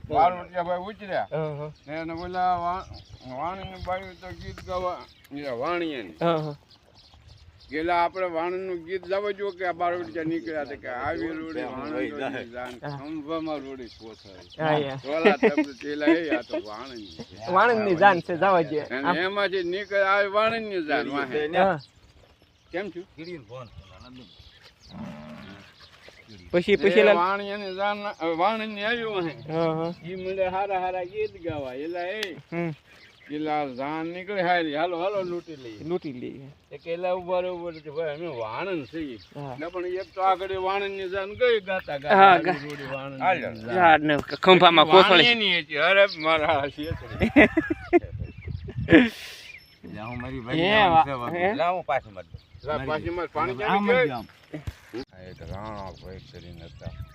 ભાઈ ઉતર્યા એને બોલા વાણીની બાયું તો ગીત ગાવા વાણીએ ગેલા આપણે વાણનું ગીત લાવવા જો કે આ બારવટિયા નીકળ્યા હતા કે આવી રોડી વાણંદ જાન ખંભામાં રોડી પોસાય ઓલા તબ તેલા એ આ તો વાણંદની જાન છે જવા દે અને એમાંથી નીકળ આવી વાણંદની જાન વાહે કેમ છું કીડીન ફોન પછી વાણિયાની જાન વાણંદની આવ્યું હે ઈ મળે હારા હારા ગીત ગાવા એલા એ ગિલા જાન નીકળે હારી હાલો હાલો લૂટી લઈએ એક એલા ઉભા ભાઈ અમે વાણંદ છીએ ને પણ એક તો આગળ વાણંદની જાન ગઈ ગાતા ગાતા રોડી વાણંદ ખંભામાં કોથળી ની હતી અરે મારા છે જાઉં મારી ભાઈ લાવું પાછી મત પાણી ચાલી ગઈ એક રાણા ભાઈ કરીને હતા